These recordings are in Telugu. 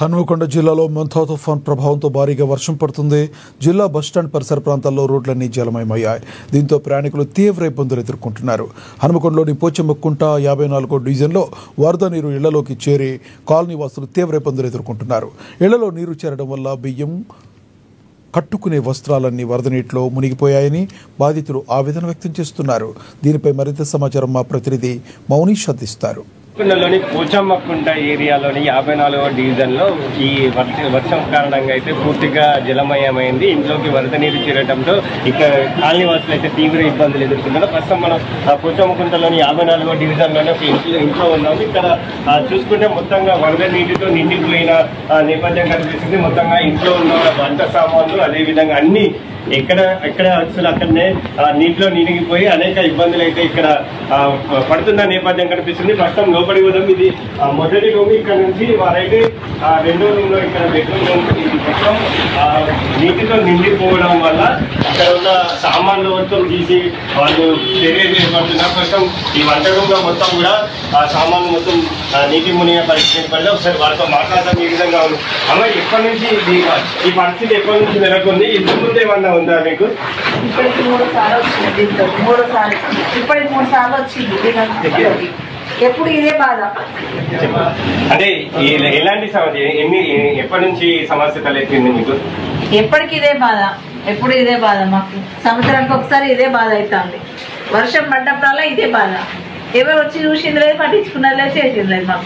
హన్మకొండ జిల్లాలో మంతా తుఫాన్ ప్రభావంతో భారీగా వర్షం పడుతుంది. జిల్లా బస్టాండ్ పరిసర ప్రాంతాల్లో రోడ్లన్నీ జలమయమయ్యాయి. దీంతో ప్రయాణికులు తీవ్ర ఇబ్బందులు ఎదుర్కొంటున్నారు. హన్మకొండలోని పోచమ్మకుంట 54వ డివిజన్లో వరద నీరు ఇళ్లలోకి చేరి కాలనీ వాసులు తీవ్ర ఇబ్బందులు ఎదుర్కొంటున్నారు. ఇళ్లలో నీరు చేరడం వల్ల బియ్యం, కట్టుకునే వస్త్రాలన్నీ వరద నీటిలో మునిగిపోయాయని బాధితులు ఆవేదన వ్యక్తం చేస్తున్నారు. దీనిపై మరింత సమాచారం మా ప్రతినిధి మౌనీష్ అందిస్తారు. లోని పోచమ్మకుంట ఏరియాలోని 54వ డివిజన్లో ఈ వర్షం కారణంగా అయితే పూర్తిగా జలమయమైంది. ఇంట్లోకి వరద నీరు చేరడంతో ఇక్కడ కాలనీ వాసులు అయితే తీవ్ర ఇబ్బందులు ఎదుర్కొంటున్నారు. ప్రస్తుతం మనం పోచమ్మకుంటలోని 54వ డివిజన్లోనే ఒక ఇంట్లో ఉన్నాము. ఇక్కడ చూసుకుంటే మొత్తంగా వరద నీటితో నిండిపోయిన నేపథ్యం కనిపిస్తుంది. మొత్తంగా ఇంట్లో ఉన్న వంట సామాన్లు అదేవిధంగా అన్ని ఎక్కడ అసలు అక్కడనే నీటిలో నినిగిపోయి అనేక ఇబ్బందులు అయితే ఇక్కడ పడుతున్న నేపథ్యం కనిపిస్తుంది. ప్రస్తుతం లోపడి పోదాం. ఇది మొదటి రూమ్. ఇక్కడ నుంచి వారైతే రెండో రూమ్ లో ఇక్కడ బెడ్రూమ్ ఇది మొత్తం నీటితో నిండిపోవడం వల్ల ఇక్కడ ఉన్న సామాన్లు మొత్తం తీసి వాళ్ళు తెలియజేయబడుతున్నారు. ప్రస్తుతం ఈ వంట రూమ్ లో మొత్తం కూడా సామాన్లు మొత్తం నీటి మునిగే పరిస్థితి పడితే ఒకసారి వాళ్ళతో మాట్లాడడం ఈ విధంగా ఉంది. అమ్మ ఎప్పటి నుంచి ఈ పరిస్థితి ఎప్పటి నుంచి నెలకొంది? ఇంతకు ముందు ఏమన్నా ఉందా మీకు? ఇప్పటికి 3 సార్లు వచ్చింది. ఎప్పుడు ఇదే బాధ. అంటే ఎలాంటి సమస్య, ఎప్పటి నుంచి సమస్య తలెత్తింది మీకు? ఎప్పటికి ఇదే బాధ, ఎప్పుడు ఇదే బాధ. మాకు సంవత్సరానికి ఒకసారి ఇదే బాధ అవుతుంది. వర్షం పడ్డప్పుడల్లా ఇదే బాధ. ఎవరు వచ్చి చూసింది లేదు, పట్టించుకున్నది లేదు, చేసింది లేదు. మాకు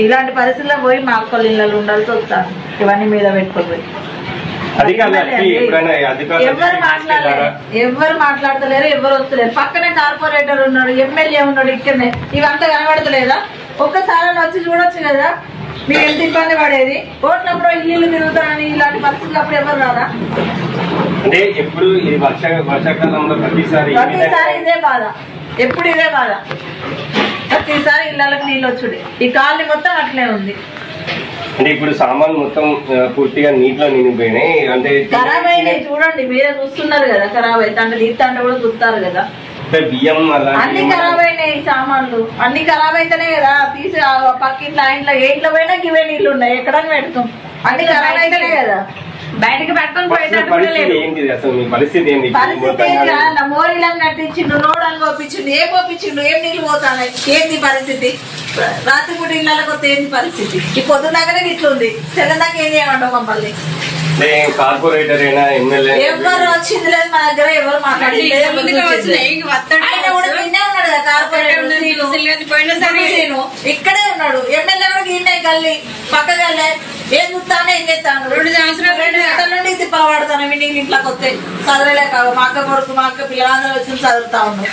ఇలాంటి పరిస్థితుల్లో పోయి మా అక్కల ఇళ్ళలో ఉండాల్సి వస్తాను. ఇవన్నీ మీద పెట్టుకొని పోయి ఎవరు మాట్లాడతలేరు, ఎవరు వస్తలేరు. పక్కనే కార్పొరేటర్ ఉన్నాడు, ఎమ్మెల్యే ఉన్నాడు, ఇక్కడనే ఇవంతా కనబడతలేదా? ఒక్కసారి వచ్చి చూడొచ్చు కదా. మీరు ఎంత ఇబ్బంది పడేది. ఓట్లప్పుడు ఇల్లు తిరుగుతారని ఇలాంటి పరిస్థితులు ఎవరు రాదా? అంటే ఎప్పుడు ఇది వర్షాకాలంలో ప్రతిసారి ఇదే బాధ, ఎప్పుడు ఇదే బాధ. ప్రతిసారి ఇళ్ళకి నీళ్ళు వచ్చుడే. ఈ కాలనీ మొత్తం అట్లే ఉంది. అంటే ఇప్పుడు సామాన్లు మొత్తం పూర్తిగా నీటిలో నిండిపోయినాయి. అంటే ఖరాబ్ అయినాయి. చూడండి, మీరే చూస్తున్నారు కదా. ఖరాబ్ అయితే అంటే నీటి అంటే కూడా చూస్తారు కదా. బియ్యం అన్ని ఖరాబ్ అయినాయి. సామాన్లు అన్ని ఖరాబ్ అయితేనే కదా తీసి పక్కింట్లో ఇంట్లో ఏ ఇంట్లో పోయినా గివే నీళ్లు ఉన్నాయి. ఎక్కడని పెడతాం? అన్ని ఖరాబ్ అయితేనే కదా బయటకి పెట్టుకొని పోయేటట్టు. పరిస్థితి మోరీలను కట్టించిండు, నోడలు పోపించిండు, ఏం పోపించిండు, ఏం నీళ్ళు పోతాయి, ఏంది పరిస్థితి? రాత్రి పూట ఇళ్ళకి వస్తే ఏంది పరిస్థితి? ఈ పొద్దున్నాకనే ఇట్లుంది. తెల్లదాకా ఏం చేయమంటావు మమ్మల్ని? కార్పొరేటర్ అయినా ఎమ్మెల్యే ఎవరు వచ్చింది లేదు మా దగ్గర. ఎవరు మాట్లాడలేదు. ఇక్కడే ఉన్నాడు ఎమ్మెల్యే కూడా. ఈయన గల్లీ పక్క గల్లే. ఏం చూస్తానే ఏం చేస్తాను? 2 గంటల నుండి తిప్పబడతాను. నేను ఇంట్లోకి వస్తే చదవలేక మా అక్క కొడుకు, మా అక్క పిల్లలందరూ వచ్చి చదువుతా ఉన్నాం.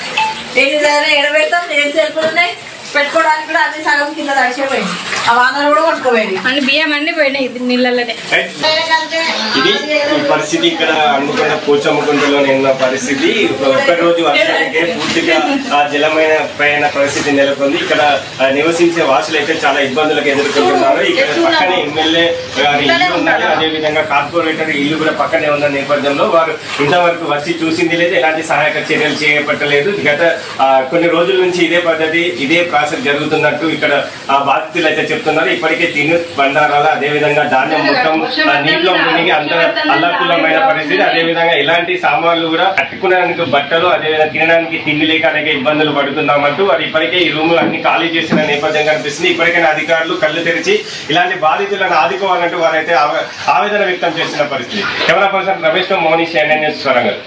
ఏంటి చదివినా ఎడబెడతాం. ఏం సెల్ఫులు ఉన్నాయి పెట్టుకోవడానికి కూడా అన్ని సగం కింద తడిచిపోయింది. ఆ వానలు కూడా కొట్టుకోపోయింది. అన్ని బియ్యం అన్ని పోయినాయి నీళ్ళలోనే. ఇది పరిస్థితి ఇక్కడ హన్మకొండ పోచమ్మకుంటలోనే ఉన్న పరిస్థితి. ఒక్కరోజు వర్షానికే పూర్తిగా జలమైన పరిస్థితి నెలకొంది. ఇక్కడ నివసించే వాసులు అయితే చాలా ఇబ్బందులకు ఎదుర్కొంటున్నారు. ఇక్కడ పక్కనే ఎమ్మెల్యే గారి ఇల్లు ఉన్నాయి, అదేవిధంగా కార్పొరేటర్ ఇల్లు కూడా పక్కనే ఉన్న నేపథ్యంలో వారు ఇంతవరకు వచ్చి చూసింది లేదు, ఎలాంటి సహాయక చర్యలు చేపట్టలేదు. గత కొన్ని రోజుల నుంచి ఇదే పద్ధతి, ఇదే జరుగుతున్నట్టు ఇక్కడ బాధితులు అయితే చెప్తున్నారు. ఇప్పటికే తిను బండారాల అదేవిధంగా ధాన్యం మొత్తం నీటిలో మునిగి అంత అల్లకూలమైన పరిస్థితి. అదేవిధంగా ఇలాంటి సామాన్లు కూడా కట్టుకునేందుకు బట్టలు, అదేవిధంగా తినడానికి తిండి లేక అనేక ఇబ్బందులు పడుతున్నామంటూ వారు ఇప్పటికే ఈ రూములు అన్ని ఖాళీ చేసిన నేపథ్యం కనిపిస్తుంది. ఇప్పటికైనా అధికారులు కళ్ళు తెరిచి ఇలాంటి బాధితులను ఆదుకోవాలంటూ వారైతే ఆవేదన వ్యక్తం చేసిన పరిస్థితి. కెమెరా పర్సన్ రమేష్ తో మౌనీష్, NN న్యూస్ వరంగల్.